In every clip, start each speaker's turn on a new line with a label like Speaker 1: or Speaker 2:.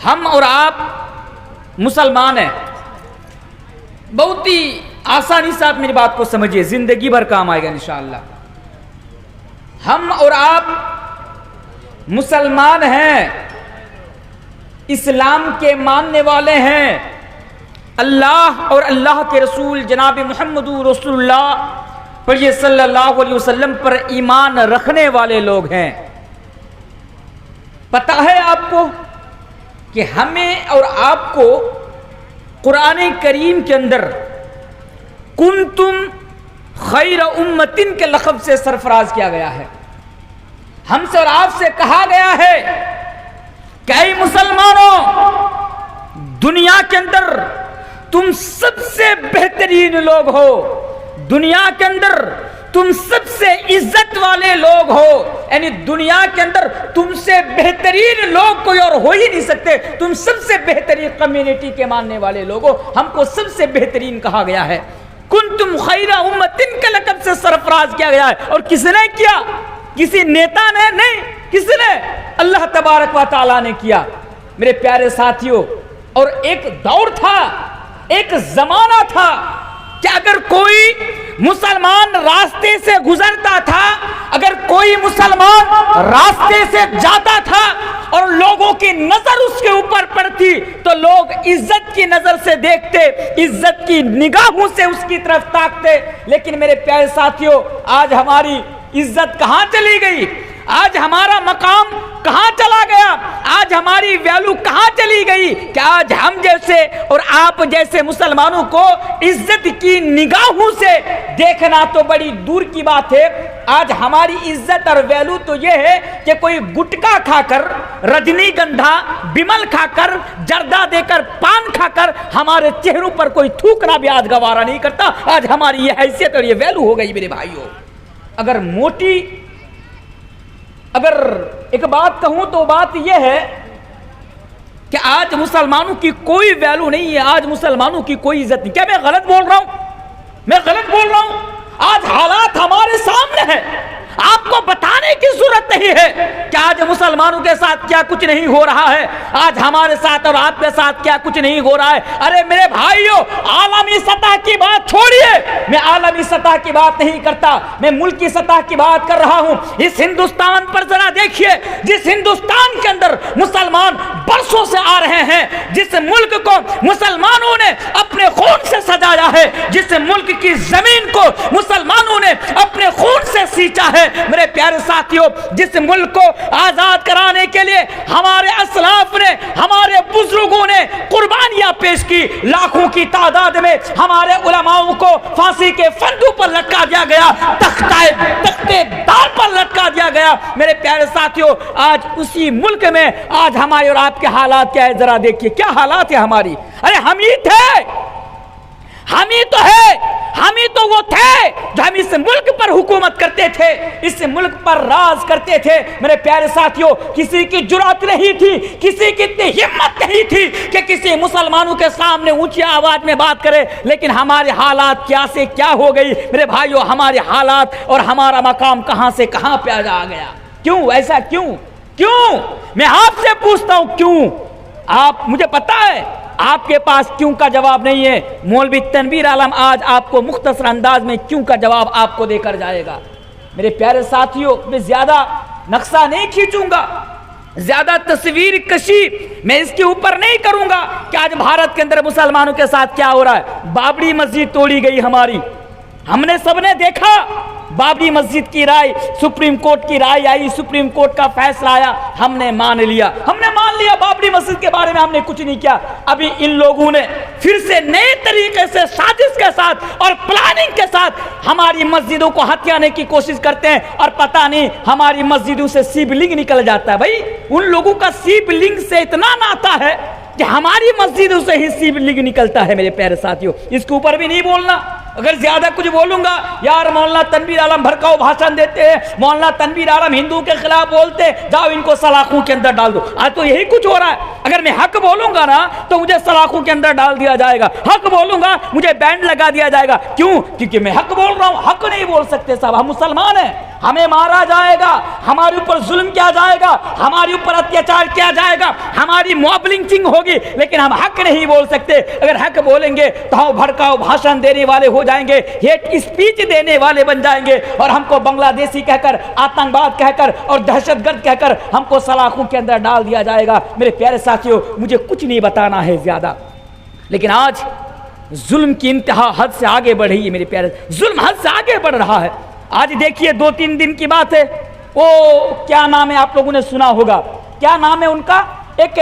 Speaker 1: हम और आप मुसलमान हैं। बहुत ही आसानी से आप मेरी बात को समझिए, जिंदगी भर काम आएगा इंशाअल्लाह। हम और आप मुसलमान हैं, इस्लाम के मानने वाले हैं, अल्लाह और अल्लाह के रसूल जनाब मुहम्मदुर रसूलुल्लाह पर ये सल्लल्लाहु अलैहि वसल्लम पर ईमान रखने वाले लोग हैं। पता है आपको कि हमें और आपको कुरान करीम के अंदर कुंतुम खैर उम्मतिन के लक़ब से सरफराज किया गया है। हमसे और आपसे कहा गया है कि ऐ मुसलमानों, दुनिया के अंदर तुम सबसे बेहतरीन लोग हो, दुनिया के अंदर तुम सबसे इज्जत वाले लोग हो, यानी दुनिया के अंदर तुमसे बेहतरीन लोग कोई और हो ही नहीं सकते। तुम सबसे बेहतरीन कम्युनिटी के मानने वाले लोग हो, हमको सबसे बेहतरीन कहा गया है। कुंतुम खैरा उम्मतिन के लक़ब से सरफराज किया गया है। और किसने किया? किसी नेता ने नहीं, किसने? अल्लाह तबारक व तआला ने किया। मेरे प्यारे साथियों, और एक दौर था, एक जमाना था कि अगर कोई मुसलमान रास्ते से गुजरता था, अगर कोई मुसलमान रास्ते से जाता था और लोगों की नजर उसके ऊपर पड़ती तो लोग इज्जत की नजर से देखते, इज्जत की निगाहों से उसकी तरफ ताकते। लेकिन मेरे प्यारे साथियों, आज हमारी इज्जत कहां चली गई? आज हमारा मकाम कहां चला गया? आज हमारी वैल्यू कहां चली गई? कि आज हम जैसे और आप जैसे मुसलमानों को इज्जत की निगाहों से देखना तो बड़ी दूर की बात है। आज हमारी इज्जत और वैल्यू तो यह है कि कोई गुटखा खाकर, रजनीगंधा, बिमल खाकर, जर्दा देकर, पान खाकर हमारे चेहरों पर कोई थूकना भी आज गवारा नहीं करता। आज हमारी यह हैसियत और यह वैल्यू हो गई मेरे भाइयों। अगर एक बात कहूं तो बात यह है कि आज मुसलमानों की कोई वैल्यू नहीं है, आज मुसलमानों की कोई इज्जत नहीं। क्या मैं गलत बोल रहा हूं? मैं गलत बोल रहा हूं? आज हालात हमारे सामने है, आपको बताने की जरूरत नहीं है कि आज मुसलमानों के साथ क्या कुछ नहीं हो रहा है, आज हमारे साथ और आपके साथ क्या कुछ नहीं हो रहा है। अरे मेरे भाइयों, आलमी सतह की बात छोड़िए, मैं आलमी सतह की बात नहीं करता, मैं मुल्क की सतह की बात कर रहा हूं। इस हिंदुस्तान पर जरा देखिए, जिस हिंदुस्तान के अंदर मुसलमान बरसों से आ रहे हैं, जिस मुल्क को मुसलमानों ने अपने खून से सजाया है, जिस मुल्क की जमीन को मुसलमानों ने अपने खून से सींचा है, मेरे प्यारे साथियों, जिस मुल्क को आजाद कराने के लिए हमारे अस्लाफ ने, हमारे बुजुर्गों ने कुर्बानियां पेश की, लाखों की तादाद में हमारे उलमाओं को फांसी के फंदों पर लटका दिया गया, तख्तेदार पर लटका दिया गया। मेरे प्यारे साथियों, आज उसी मुल्क में आज हमारे और आपके हालात क्या है, जरा देखिए क्या हालात है हमारी। अरे हम ही थे, हम ही तो है, हम ही तो वो थे जो हम इस मुल्क पर हुकूमत करते थे, इस मुल्क पर राज करते थे। मेरे प्यारे साथियों, किसी की जुर्रत नहीं थी, किसी की इतनी हिम्मत नहीं थी कि किसी मुसलमानों के सामने ऊंची आवाज में बात करे। लेकिन हमारे हालात क्या से क्या हो गई मेरे भाइयों, हमारे हालात और हमारा मकाम कहां से कहां पे आ गया। क्यों ऐसा? क्यों मैं आपसे पूछता हूं, क्यों? आप, मुझे पता है आपके पास क्यों का जवाब नहीं है। मौलवी तनवीर आलम आज आपको मुख्तसर अंदाज में क्यों का जवाब आपको देकर जाएगा। मेरे प्यारे साथियों, मैं ज्यादा नक्शा नहीं खींचूंगा, ज्यादा तस्वीर कशी मैं इसके ऊपर नहीं करूंगा कि आज भारत के अंदर मुसलमानों के साथ क्या हो रहा है। बाबरी मस्जिद तोड़ी गई हमारी, हमने सबने देखा। बाबरी मस्जिद की राय, सुप्रीम कोर्ट की राय आई, सुप्रीम कोर्ट का फैसला आया, हमने मान लिया बाबरी मस्जिद के बारे में हमने कुछ नहीं किया। अभी इन लोगों ने फिर से नए तरीके से साजिश के साथ और प्लानिंग के साथ हमारी मस्जिदों को हथियाने की कोशिश करते हैं, और पता नहीं हमारी मस्जिदों से शिवलिंग निकल जाता है। भाई, उन लोगों का शिवलिंग से इतना नाता है कि हमारी मस्जिदों से ही शिवलिंग निकलता है। मेरे प्यारे साथियों, इसके ऊपर भी नहीं बोलना। अगर ज्यादा कुछ बोलूंगा, यार मौलाना तनवीर आलम भड़काऊ भाषण देते हैं, मौलाना तनवीर आलम हिंदू के खिलाफ बोलते हैं, जाओ इनको सलाखों के अंदर डाल दो। आज तो यही कुछ हो रहा है। अगर मैं हक बोलूंगा ना तो मुझे सलाखों के अंदर डाल दिया जाएगा, हक बोलूंगा मुझे बैंड लगा दिया जाएगा। क्यों? क्योंकि मैं हक बोल रहा हूं। हक नहीं बोल सकते साहब, हम मुसलमान हैं। हमें मारा जाएगा, हमारे ऊपर जुल्म किया जाएगा, हमारे ऊपर अत्याचार किया जाएगा, हमारी मॉब लिंचिंग होगी, लेकिन हम हक नहीं बोल सकते। अगर हक बोलेंगे तो हम भड़काऊ भाषण देने वाले हो जाएंगे, हेट स्पीच देने वाले बन जाएंगे, और हमको बांग्लादेशी कहकर, आतंकवाद कहकर और दहशतगर्द कहकर हमको सलाखों के अंदर डाल दिया जाएगा। मेरे प्यारे साथियों, मुझे कुछ नहीं बताना है ज्यादा, लेकिन आज जुल्म की इंतहा हद से आगे बढ़ रही है। मेरे प्यारे, जुल्म हद से आगे बढ़ रहा है। आज देखिए 2-3 दिन की बात है, वो क्या नाम है, आप लोगों ने सुना होगा, क्या नाम है उनका, एक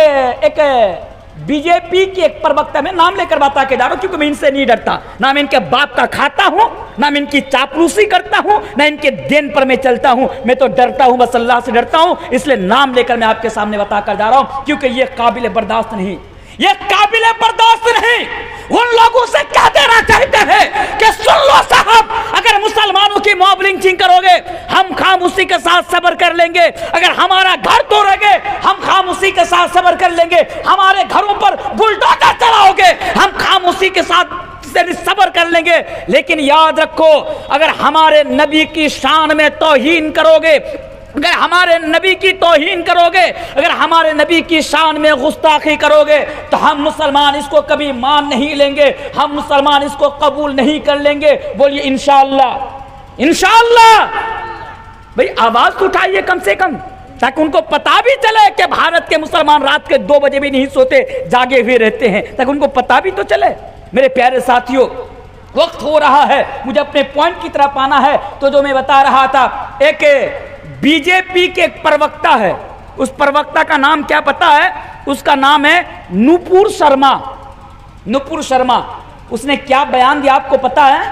Speaker 1: बीजेपी की एक प्रवक्ता, में नाम लेकर बात के जा रहा हूं क्योंकि मैं इनसे नहीं डरता, ना मैं इनके बाप का खाता हूं, ना मैं इनकी चापलूसी करता हूं, ना इनके देन पर मैं चलता हूं। मैं तो डरता हूं, बस अल्लाह से डरता हूं, इसलिए नाम लेकर मैं आपके सामने बताकर जा रहा हूं, क्योंकि ये काबिल बर्दाश्त नहीं, ये काबिल बर्दाश्त नहीं। उन लोगों से क्या देना चाहते हैं कि सुन लो साहब, अगर मुसलमानों की मॉब लिंचिंग करोगे हम खामोशी के साथ सब्र कर लेंगे, अगर हमारा घर तोड़ोगे हम खामोशी के साथ सब्र कर लेंगे, हमारे घरों पर बुलडोजर चलाओगे हम खामोशी के साथ सब्र कर लेंगे, लेकिन याद रखो अगर हमारे नबी की शान में तौहीन करोगे, अगर हमारे नबी की तौहीन करोगे, अगर हमारे नबी की शान में गुस्ताखी करोगे, तो हम मुसलमान इसको कभी मान नहीं लेंगे, हम मुसलमान इसको कबूल नहीं कर लेंगे। बोलिए इंशाअल्लाह, इंशाअल्लाह। भाई आवाज तो उठाइए कम से कम, ताकि उनको पता भी चले कि भारत के मुसलमान रात के 2 बजे भी नहीं सोते, जागे हुए रहते हैं, ताकि उनको पता भी तो चले। मेरे प्यारे साथियों, वक्त हो रहा है, मुझे अपने पॉइंट की तरफ आना है। तो जो मैं बता रहा था, एक बीजेपी के एक प्रवक्ता है, उस प्रवक्ता का नाम क्या पता है? उसका नाम है नुपुर शर्मा। नुपुर शर्मा, उसने क्या बयान दिया आपको पता है?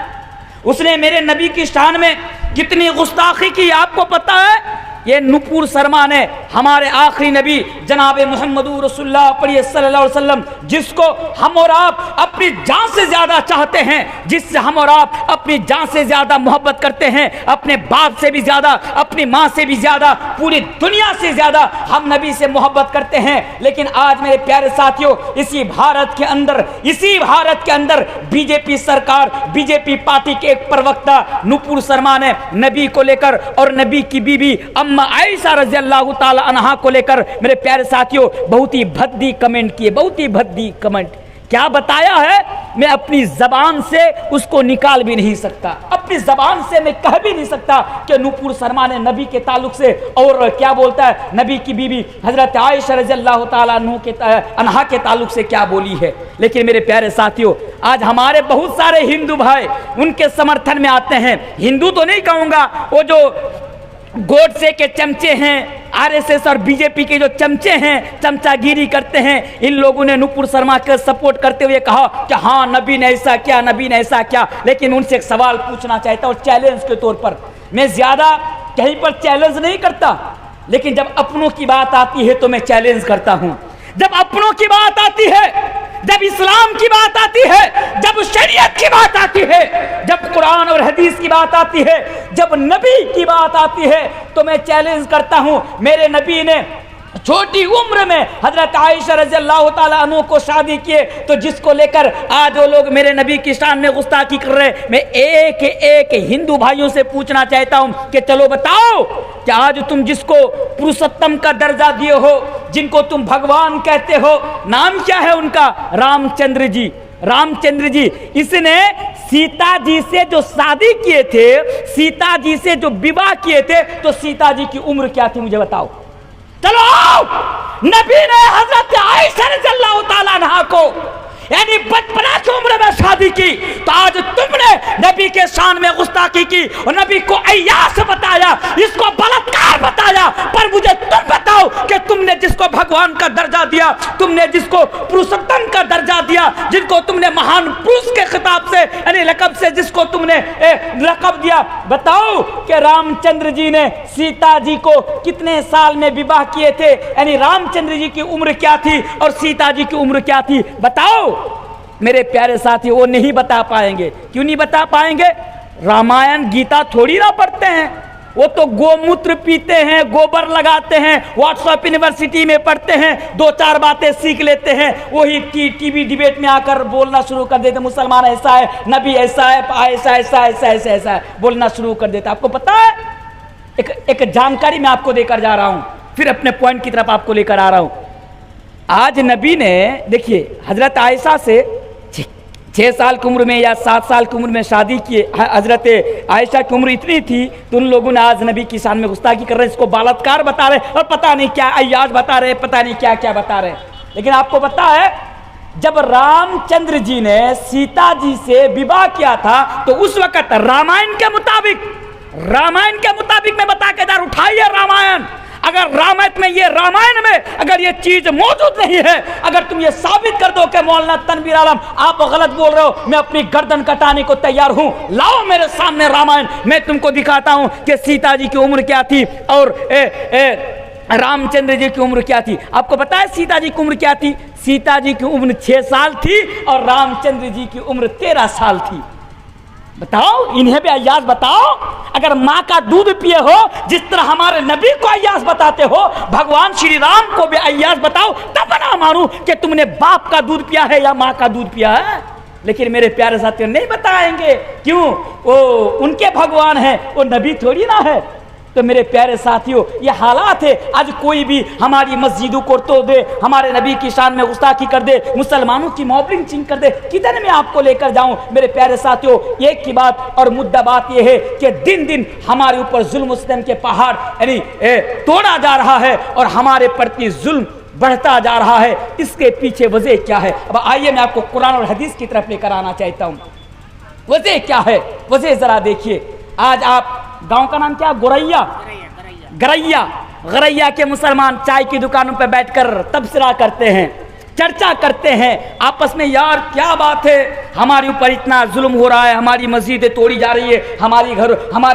Speaker 1: उसने मेरे नबी की शान में कितनी गुस्ताखी की आपको पता है? ये नुपुर शर्मा ने हमारे आखिरी नबी जनाब मुहम्मदुर रसूलुल्लाह पढ़िए सल्लल्लाहु अलैहि वसल्लम, जिसको हम और आप अपनी जान से ज्यादा चाहते हैं, जिससे हम और आप अपनी जान से ज्यादा मोहब्बत करते हैं, अपने बाप से भी ज्यादा, अपनी माँ से भी ज्यादा, पूरी दुनिया से ज्यादा हम नबी से मोहब्बत करते हैं। लेकिन आज मेरे प्यारे साथियों, इसी भारत के अंदर बीजेपी सरकार, बीजेपी पार्टी के एक प्रवक्ता नुपुर शर्मा ने नबी को लेकर और नबी की बीबी आयशा रज़ी अल्लाह ताला अन्हा को लेकर मेरे प्यारे साथियों बहुत ही भद्दी कमेंट किए, बहुत ही भद्दी कमेंट। क्या बताया है मैं अपनी जबान से उसको निकाल भी नहीं सकता, अपनी जबान से मैं कह भी नहीं सकता कि नुपुर शर्मा ने नबी के ताल्लुक से और क्या बोलता है नबी की बीबी हजरत आयशा रज़ी अल्लाह ताला अन्हा के ताल्लुक से क्या बोली है। लेकिन मेरे प्यारे साथियों, आज हमारे बहुत सारे हिंदू भाई उनके समर्थन में आते हैं। हिंदू तो नहीं कहूँगा, वो जो गोडसे के चमचे हैं, आरएसएस और बीजेपी के जो चमचे हैं, चमचागिरी करते हैं, इन लोगों ने नुपुर शर्मा का सपोर्ट करते हुए कहा कि हाँ नबी ने ऐसा किया, नबी ने ऐसा किया। लेकिन उनसे एक सवाल पूछना चाहता हूँ चैलेंज के तौर पर। मैं ज्यादा कहीं पर चैलेंज नहीं करता, लेकिन जब अपनों की बात आती है तो मैं चैलेंज करता हूँ। जब अपनों की बात आती है, जब इस्लाम की बात आती है, जब शरीयत की बात आती है, जब कुरान और हदीस की बात आती है, जब नबी की बात आती है, तो मैं चैलेंज करता हूं। मेरे नबी ने छोटी उम्र में हजरत आयशा रज़ी अल्लाह ताला अन्हा को शादी किए, तो जिसको लेकर आज वो लोग मेरे नबी की शान में गुस्ताखी कर रहे हैं। मैं एक एक हिंदू भाइयों से पूछना चाहता हूं कि चलो बताओ कि आज तुम जिसको पुरुषोत्तम का दर्जा दिए हो, जिनको तुम भगवान कहते हो, नाम क्या है उनका? रामचंद्र जी। रामचंद्र जी, इसने सीता जी से जो शादी किए थे, सीता जी से जो विवाह किए थे, तो सीता जी की उम्र क्या थी मुझे बताओ। चलो नबी ने हजरत आयशा रज़ियल्लाहु ताला अन्हा को यानी 55 की उम्र में शादी की, तो आज तुमने नबी के शान में गुस्ताखी की और नबी को अय्यास बताया, इसको बलात्कार बताया। पर मुझे तुम बताओ कि तुमने जिसको भगवान का दर्जा दिया, तुमने जिसको पुरुषोत्तम का दर्जा दिया, जिनको तुमने महान पुरुष के खिताब से यानी लकब से जिसको तुमने लकब दिया, बताओ कि रामचंद्र जी ने सीता जी को कितने साल में विवाह किए थे, यानी रामचंद्र जी की उम्र क्या थी और सीता जी की उम्र क्या थी, बताओ। मेरे प्यारे साथी वो नहीं बता पाएंगे। क्यों नहीं बता पाएंगे? रामायण गीता थोड़ी ना पढ़ते हैं, वो तो गोमूत्र पीते हैं, गोबर लगाते हैं, व्हाट्सएप यूनिवर्सिटी में पढ़ते हैं, 2-4 बातें सीख लेते हैं, वही टीवी डिबेट में आकर बोलना शुरू कर देते, मुसलमान ऐसा है, नबी ऐसा है, ऐसा ऐसा ऐसा ऐसा ऐसा बोलना शुरू कर देता। आपको पता है एक जानकारी मैं आपको देकर जा रहा हूं, फिर अपने पॉइंट की तरफ आपको लेकर आ रहा हूं। आज नबी ने देखिए हजरत आयशा से 6 साल की उम्र में या 7 साल की उम्र में शादी की। हजरत आयशा की उम्र इतनी थी तो उन लोगों ने आज नबी की शान में गुस्ताखी कर रहे हैं, इसको बलात्कार बता रहे और पता नहीं क्या अय्याज बता रहे, पता नहीं क्या क्या बता रहे। लेकिन आपको पता है जब रामचंद्र जी ने सीता जी से विवाह किया था तो उस वक्त रामायण के मुताबिक मैं बता के दार उठाइए रामायण, अगर रामायण में अगर ये चीज मौजूद नहीं है, अगर तुम ये साबित कर दो कि मौलाना तनवीर आलम आप गलत बोल रहे हो, मैं अपनी गर्दन कटाने को तैयार हूं। लाओ मेरे सामने रामायण, मैं तुमको दिखाता हूं कि सीता जी की उम्र क्या थी और रामचंद्र जी की उम्र क्या थी। आपको पता है सीता जी की उम्र क्या थी? सीता जी की उम्र 6 साल थी और रामचंद्र जी की उम्र 13 साल थी। बताओ, इन्हें भी अय्याज बताओ। अगर माँ का दूध पिए हो जिस तरह हमारे नबी को अय्याज बताते हो, भगवान श्री राम को भी अय्याज बताओ, तब ना मानूं कि तुमने बाप का दूध पिया है या माँ का दूध पिया है। लेकिन मेरे प्यारे साथियों नहीं बताएंगे, क्यों? वो उनके भगवान है, वो नबी थोड़ी ना है। तो मेरे प्यारे साथियों ये हालात है। आज कोई भी हमारी मस्जिदों को तोड़ दे, हमारे नबी की शान में गुस्ताखी कर दे, मुसलमानों की मॉबलिंग चिंग कर दे, किधर मैं आपको लेकर जाऊं? मेरे प्यारे साथियों एक की बात और मुद्दा बात यह है कि दिन दिन हमारे ऊपर जुल्म सितम के पहाड़ यानी तोड़ा जा रहा है और हमारे प्रति जुल्म बढ़ता जा रहा है। इसके पीछे वजह क्या है? अब आइए मैं आपको कुरान और हदीस की तरफ लेकर आना चाहता हूं। वजह क्या है? वजह जरा देखिए। आज आप गांव का नाम क्या? गरैया के मुसलमान चाय की दुकानों पर बैठकर तबसरा करते हैं, चर्चा करते हैं आपस में, यार क्या बात है, हमारे ऊपर इतना जुल्म हो रहा है, हमारी मस्जिदें तोड़ी जा रही है, हमारे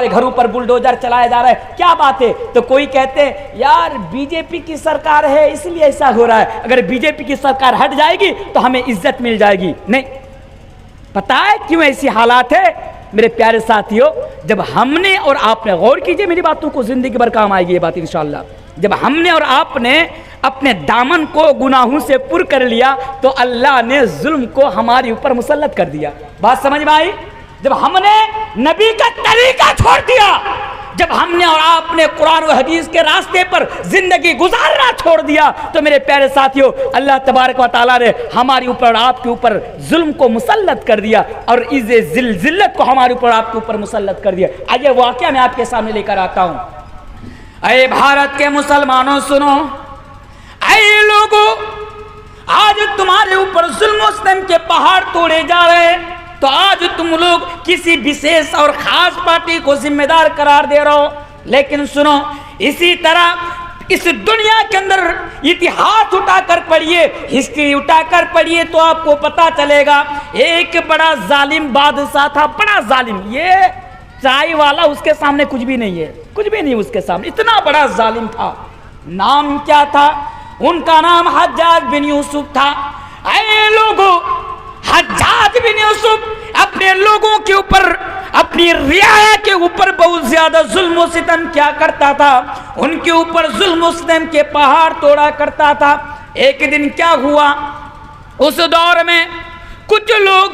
Speaker 1: घरों पर बुलडोजर चलाया जा रहा है, क्या बात है? तो कोई कहते हैं यार बीजेपी की सरकार है इसलिए ऐसा हो रहा है, अगर बीजेपी की सरकार हट जाएगी तो हमें इज्जत मिल जाएगी। नहीं, पता है क्यों ऐसी हालात है? मेरे प्यारे साथियों, जब हमने और आपने, गौर कीजिए मेरी बातों को, जिंदगी भर काम आएगी ये बात इंशाअल्लाह, जब हमने और आपने अपने दामन को गुनाहों से पुर कर लिया तो अल्लाह ने जुल्म को हमारे ऊपर मुसल्लत कर दिया। बात समझ में आई? जब हमने नबी का तरीका छोड़ दिया, जब हमने और आपने कुरान और हदीस के रास्ते पर जिंदगी गुजारना छोड़ दिया, तो मेरे प्यारे साथियों अल्लाह तबारक व तआला ने हमारे ऊपर और आपके ऊपर जुल्म को मुसल्लत कर दिया और इज़्ज़े जिल्लत को हमारे ऊपर आपके ऊपर मुसल्लत कर दिया। आइए वाक़या मैं आपके सामने लेकर आता हूं। अरे भारत के मुसलमानों सुनो, अरे लोगों, आज तुम्हारे ऊपर जुल्म सितम के पहाड़ तोड़े जा रहे हैं, तो आज तुम लोग किसी विशेष और खास पार्टी को जिम्मेदार करार दे रहे हो। लेकिन सुनो, इसी तरह इस दुनिया के अंदर इतिहास उठाकर पढ़िए, हिस्ट्री उठाकर पढ़िए तो आपको पता चलेगा एक बड़ा जालिम बादशाह था, बड़ा जालिम। ये चाय वाला उसके सामने कुछ भी नहीं है, कुछ भी नहीं उसके सामने, इतना बड़ा जालिम था। नाम क्या था? उनका नाम हज्जाज बिन यूसुफ था। ऐ लोगों, हज्जाज बिन यूसुफ अपने लोगों के ऊपर, अपनी रियाया के ऊपर बहुत ज्यादा जुल्म सितम क्या करता था, उनके ऊपर जुल्म सितम के पहाड़ तोड़ा करता था। एक दिन क्या हुआ, उस दौर में कुछ लोग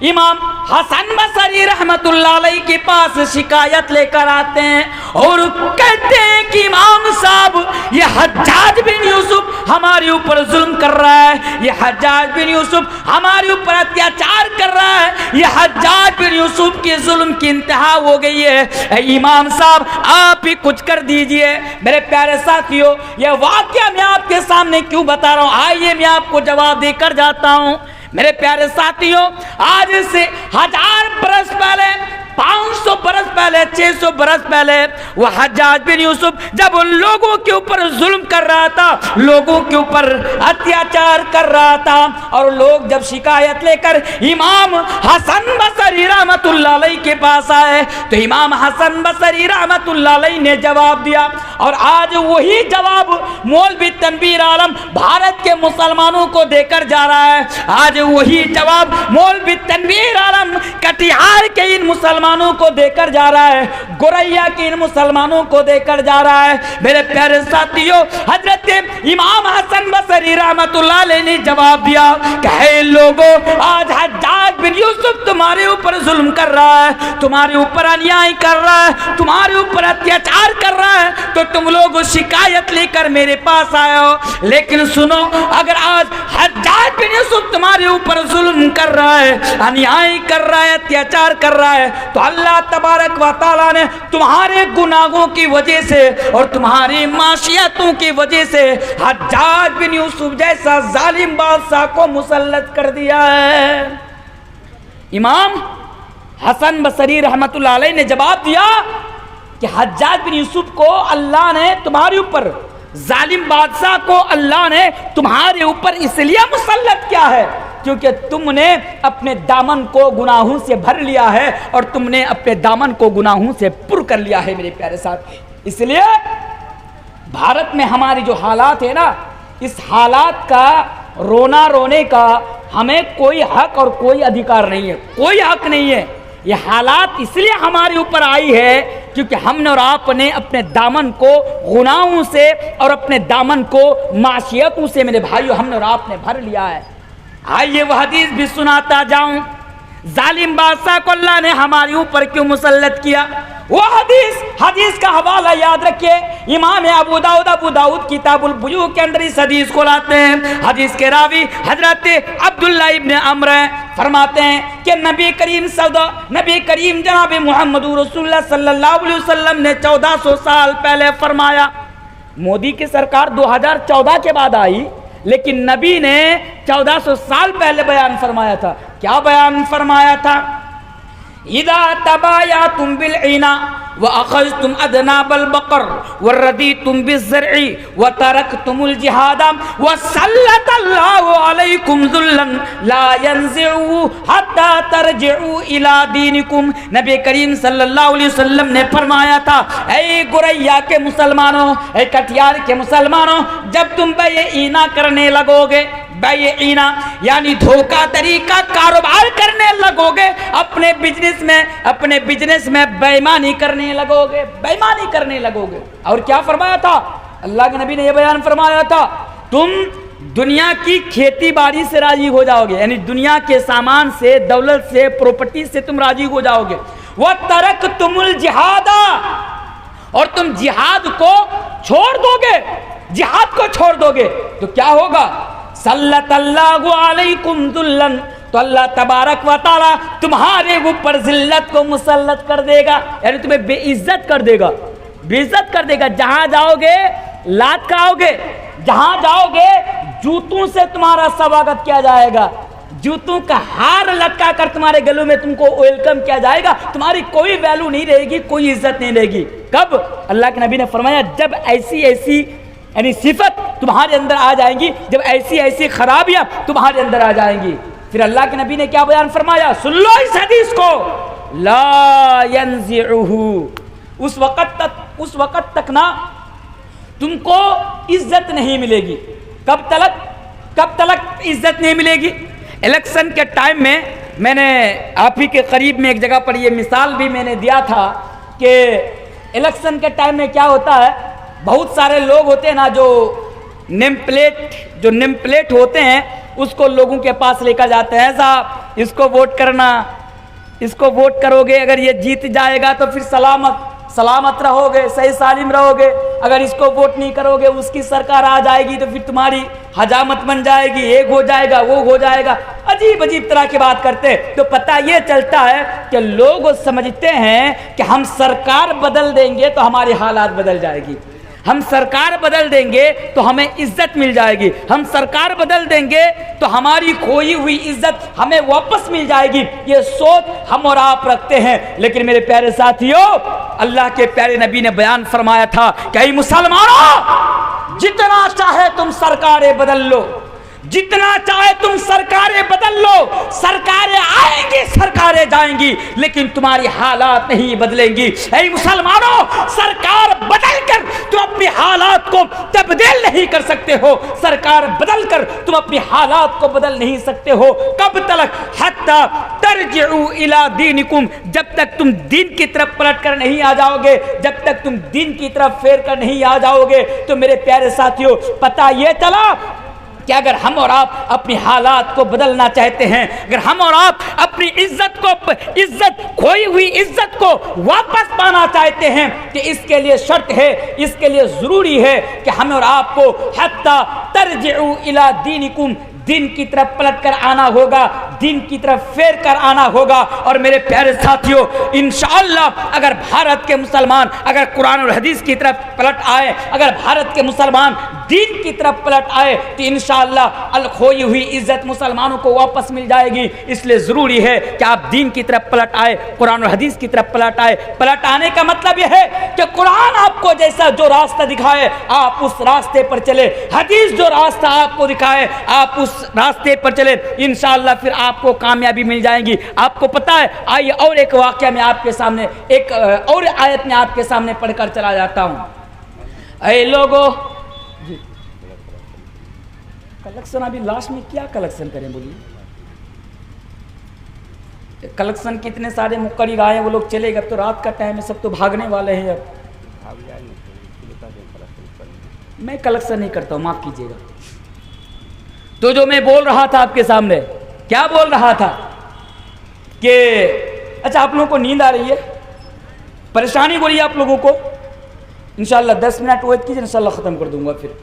Speaker 1: इमाम हसन बसरी रहमतुल्लाह अलैह के पास शिकायत लेकर आते हैं और कहते हैं कि इमाम साहब ये हज्जाज बिन यूसुफ हमारे ऊपर जुल्म कर रहा है, ये हज्जाज बिन यूसुफ हमारे ऊपर अत्याचार कर रहा है, ये हज्जाज बिन यूसुफ के जुल्म की इंतहा हो गई है, इमाम साहब आप ही कुछ कर दीजिए। मेरे प्यारे साथियों, यह वाकया मैं आपके सामने क्यों बता रहा हूँ, आइए मैं आपको जवाब देकर जाता हूँ। मेरे प्यारे साथियों, आज से 1000 बरस पहले, 500 बरस पहले, 600 बरस पहले वह हज्जाज बिन यूसुफ जब उन लोगों के ऊपर जुल्म कर रहा था, लोगों के ऊपर अत्याचार कर रहा था, और लोग जब शिकायत लेकर इमाम हसन बसरी रहमतुल्लाह अलैह के पास आए तो इमाम हसन बसरी रहमतुल्लाह अलैह ने जवाब दिया। और आज वही जवाब मौलवी तनवीर आलम भारत के मुसलमानों को देकर जा रहा है। आज वही जवाब मौलवी तनवीर आलम कटिहार के इन मुसलमानों को देकर जा रहा है, गोरैया के इन मुसलमानों को देकर जा रहा है। मेरे प्यारे साथियों, हजरत इमाम हसन बसरी रहमतुल्लाह अलैह ने जवाब दिया कि हे लोगों, आज हज्जाज बिन यूसुफ तुम्हारे ऊपर जुल्म कर रहा है, तुम्हारे ऊपर अन्याय कर रहा है, तुम्हारे ऊपर अत्याचार कर रहा है, तो तुम लोग शिकायत लेकर मेरे पास आए हो। लेकिन सुनो, अगर आज हज्जाज बिन यूसुफ तुम्हारे ऊपर जुल्म कर रहा है, अन्याय कर रहा है, अत्याचार कर रहा है, तो अल्लाह तबारक व तआला ने तुम्हारे गुनाहों की वजह से और तुम्हारी माशियतों की वजह से हज्जाज बिन यूसुफ जैसा जालिम बादशाह को मुसल्लत कर दिया है। इमाम हसन बसरी रहमतुल्लाह अलैह ने जवाब दिया कि हज्जाज बिन यूसुफ को अल्लाह ने तुम्हारे ऊपर, जालिम बादशाह को अल्लाह ने तुम्हारे ऊपर इसलिए मुसल्लत किया है क्योंकि तुमने अपने दामन को गुनाहों से भर लिया है और तुमने अपने दामन को गुनाहों से पुर कर लिया है मेरे प्यारे साथ। इसलिए भारत में हमारी जो हालात है ना, इस हालात का रोना रोने का हमें कोई हक और कोई अधिकार नहीं है, कोई हक नहीं है। ये हालात इसलिए हमारे ऊपर आई है क्योंकि हमने और आपने अपने दामन को गुनाहों से और अपने दामन को माशियतों से मेरे भाइयों हमने और आपने भर लिया है। आइए वह हदीस भी सुनाता जाऊं, जालिम बादशाह को अल्लाह ने हमारे ऊपर क्यों मुसल्लत किया। वो हदीस का हवाला याद रखिए, इमाम अबू दाऊद किताबुल बुयू के अंदर इस हदीस को लाते हैं। हदीस के रावी हजरत अब्दुल्ला इब्न अम्र फरमाते हैं कि नबी करीम जनाब मोहम्मद रसूलुल्लाह सल्लल्लाहु अलैहि वसल्लम ने 1400 साल पहले फरमाया। मोदी की सरकार 2014 के बाद आई, लेकिन नबी ने 1400 साल पहले बयान फरमाया था। क्या बयान फरमाया था? इदा तबाया तुम बिल ईना व अखज तुम अदना बल बकर व रदी तुम बिज़्ज़र्ई व तरक तुमुल जिहादा व सल्लल्लाहु अलैकुम ज़ुल्लन ला यंज़िउ हत्ता तरजिउ इला दीनिकुम। नबी करीम सल्लल्लाहु अलैहि वसल्लम ने फरमाया था, ऐ गुरैया के मुसलमानों, ऐ कटियार के मुसलमानों, जब तुम बेईना करने लगोगे, बेईना यानी धोखाधड़ी का कारोबार करने लगोगे, अपने बिजनेस में बेईमानी करने लगोगे। और क्या फरमाया था? अल्लाह के नबी ने यह बयान फरमाया था, तुम दुनिया की खेती बाड़ी से राजी हो जाओगे, यानी दुनिया के सामान से, दौलत से, प्रॉपर्टी से तुम राजी हो जाओगे। वह तरक तुमुल जिहादा, और तुम जिहाद को छोड़ दोगे, तो क्या होगा? सल्लल्लाहु अलैकुम ज़ुल्लन, तो अल्लाह तबारक व तआला तुम्हारे ऊपर जिल्लत को मुसल्लत कर देगा, यानी तुम्हें बेइज्जत कर देगा। जहां जाओगे लात खाओगे, जहां जाओगे जूतों से तुम्हारा स्वागत किया जाएगा, जूतों का हार लटका कर तुम्हारे गलों में तुमको वेलकम किया जाएगा। तुम्हारी कोई वैल्यू नहीं रहेगी, कोई इज्जत नहीं रहेगी। कब? अल्लाह के नबी ने फरमाया, जब ऐसी यानी सिफत तुम्हारे अंदर आ जाएंगी, जब ऐसी खराबियां तुम्हारे अंदर आ जाएंगी। फिर अल्लाह के नबी ने क्या बयान फरमाया? सुन लो इस हदीस को, ला यंज़िउहु, उस वक़्त तक ना तुमको इज्जत नहीं मिलेगी। कब तक इज्जत नहीं मिलेगी? इलेक्शन के टाइम में मैंने आप ही के करीब में एक जगह पर यह मिसाल भी मैंने दिया था कि इलेक्शन के टाइम में क्या होता है, बहुत सारे लोग होते हैं ना जो नेम प्लेट होते हैं, उसको लोगों के पास लेकर जाते हैं, साहब इसको वोट करना, इसको वोट करोगे, अगर ये जीत जाएगा तो फिर सलामत रहोगे, सही सालिम रहोगे, अगर इसको वोट नहीं करोगे उसकी सरकार आ जाएगी तो फिर तुम्हारी हजामत बन जाएगी, एक हो जाएगा, वो हो जाएगा। अजीब तरह की बात करते। तो पता ये चलता है कि लोग समझते हैं कि हम सरकार बदल देंगे तो हमारी हालात बदल जाएगी, हम सरकार बदल देंगे तो हमें इज्जत मिल जाएगी, हम सरकार बदल देंगे तो हमारी खोई हुई इज्जत हमें वापस मिल जाएगी। ये सोच हम और आप रखते हैं। लेकिन मेरे प्यारे साथियों, अल्लाह के प्यारे नबी ने बयान फरमाया था कि मुसलमानों, जितना चाहे तुम सरकारें बदल लो, जितना चाहे तुम सरकारें बदल लो, सरकारें आएंगी, सरकारें जाएंगी, लेकिन तुम्हारी हालात नहीं बदलेंगी। ऐ मुसलमानों, सरकार बदलकर तुम अपने हालात को तब्दील नहीं कर सकते हो, सरकार बदलकर तुम अपने हालात को बदल नहीं सकते हो। कब तक? हत्ता तरजिउ इला दीनिकुम, जब तक तुम दीन की तरफ पलट कर नहीं आ जाओगे, जब तक तुम दीन की तरफ फेर कर नहीं आ जाओगे। तो मेरे प्यारे साथियों, पता ये चला कि अगर हम और आप अपनी हालात को बदलना चाहते हैं, अगर हम और आप अपनी इज्जत खोई हुई इज्जत को वापस पाना चाहते हैं, कि इसके लिए शर्त है, इसके लिए ज़रूरी है कि हम और आपको हत्ता तरजिउ इला दीनिकुम, दिन की तरफ पलट कर आना होगा, दिन की तरफ फेर कर आना होगा। और मेरे प्यारे साथियों, इंशाअल्लाह अगर भारत के मुसलमान अगर कुरान और हदीस की तरफ पलट आए, अगर भारत के मुसलमान दीन की तरफ पलट आए, तो इंशाअल्लाह अल खोई हुई इज्जत मुसलमानों को वापस मिल जाएगी। इसलिए ज़रूरी है कि आप दीन की तरफ पलट आए, कुरान और हदीस की तरफ पलट आए। पलट आने का मतलब यह है कि कुरान आपको जैसा जो रास्ता दिखाए आप उस रास्ते पर चले, हदीस जो रास्ता आपको दिखाए आप उस रास्ते पर चले, इंशाअल्लाह फिर आपको कामयाबी मिल जाएगी। आपको पता है, आइए और एक वाक़या में आपके सामने, एक और आयत में आपके सामने पढ़कर चला जाता हूँ। ऐ लोगों, कलेक्शन अभी लास्ट में क्या कलेक्शन करें बोलिए? कलेक्शन कितने सारे मुकर्रिर आए, वो लोग चले गए, अब तो रात का टाइम है, सब तो भागने वाले हैं। अब मैं कलेक्शन नहीं करता हूँ, माफ़ कीजिएगा। तो जो मैं बोल रहा था आपके सामने, क्या बोल रहा था कि अच्छा आप लोगों को नींद आ रही है, परेशानी हो रही है आप लोगों को, इंशाअल्लाह 10 मिनट वेट कीजिए, इंशाअल्लाह ख़त्म कर दूंगा फिर।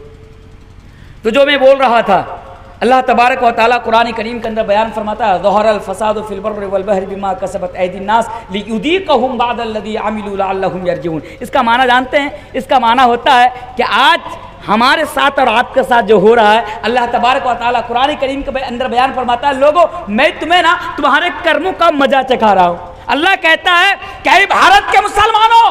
Speaker 1: तो जो मैं बोल रहा था, अल्लाह तबारक व तआला कुरान करीम के अंदर बयान फरमाता है, ज़हरल फ़सादु फ़िल बर्रि वल बहरि बिमा कसबत ऐदीन नास लियुज़ीक़हुम बअदल्लज़ी अमिलू लअल्लहुम यरजिऊन। इसका माना जानते हैं? इसका माना होता है कि आज हमारे साथ और आपके साथ जो हो रहा है, अल्लाह तबारक व तआला कुरान करीम के अंदर बयान फरमाता है, लोगों मैं तुम्हें ना तुम्हारे कर्मों का मजा चखा रहा हूँ। अल्लाह कहता है कि भारत के मुसलमानों,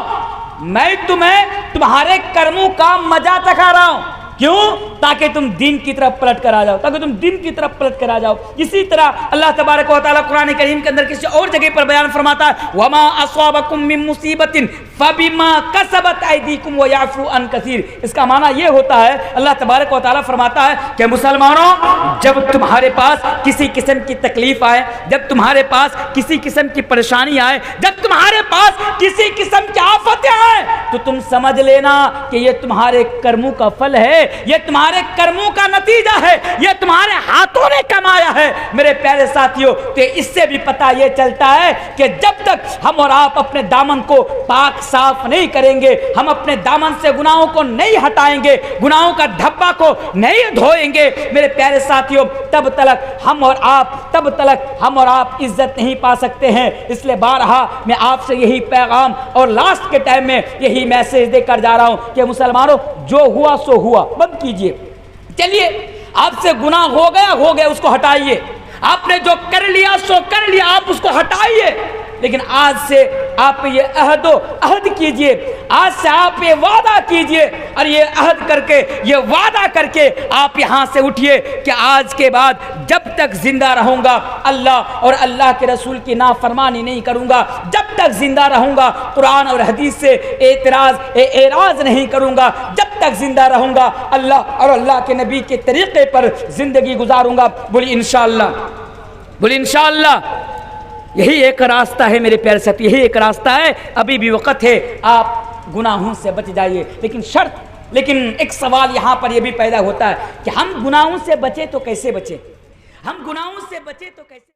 Speaker 1: मैं तुम्हें तुम्हारे कर्मों का मजा चखा रहा हूँ। क्यों? ताकि तुम दीन की तरफ पलट कर आ जाओ, ताकि तुम दीन की तरफ पलट कर आ जाओ। इसी तरह अल्लाह तबारक व तआला कुरान करीम के अंदर किसी और जगह पर बयान फरमाता है, वमा अस्वाबकुम मिन मुसीबतिन फबिमा कसबत ऐदीकुम व याफू अन कसीर। इसका माना यह होता है, अल्लाह तबारक व तआला फरमाता है कि मुसलमानों, जब तुम्हारे पास किसी किस्म की तकलीफ आए, जब तुम्हारे पास किसी किस्म की परेशानी आए, जब तुम्हारे पास किसी किस्म की आफतें आए, तो तुम समझ लेना कि यह तुम्हारे कर्मों का फल है, ये तुम्हारे कर्मों का नतीजा है, ये तुम्हारे हाथों ने कमाया है। मेरे प्यारे साथियों, तो इससे भी पता ये चलता है कि जब तक हम और आप अपने दामन को पाक साफ नहीं करेंगे, हम अपने दामन से गुनाहों को नहीं हटाएंगे, गुनाहों का धब्बा को नहीं धोएंगे, मेरे प्यारे साथियों, तब तक हम और आप इज्जत नहीं पा सकते हैं। इसलिए बारहा मैं आपसे यही पैगाम और लास्ट के टाइम में यही मैसेज देकर जा रहा हूं कि मुसलमानों, जो हुआ सो हुआ, बंद कीजिए। चलिए, आपसे गुनाह हो गया, उसको हटाइए। आपने जो कर लिया सो कर लिया, आप उसको हटाइए। लेकिन आज से आप ये अहद कीजिए, आज से आप ये वादा कीजिए, और ये अहद करके, ये वादा करके आप यहाँ से उठिए कि आज के बाद जब तक जिंदा रहूँगा अल्लाह और अल्लाह के रसूल की नाफरमानी नहीं करूँगा, जब तक जिंदा रहूँगा कुरान और हदीस से एराज नहीं करूँगा, जब तक जिंदा रहूँगा अल्लाह और अल्लाह के नबी के तरीक़े पर ज़िंदगी गुजारूँगा। बोली इंशाअल्लाह, बोली इंशाअल्लाह। यही एक रास्ता है मेरे प्यारे साथी, यही एक रास्ता है। अभी भी वक़्त है, आप गुनाहों से बच जाइए। लेकिन एक सवाल यहाँ पर यह भी पैदा होता है कि हम गुनाहों से बचे तो कैसे बचे? हम गुनाहों से बचे तो कैसे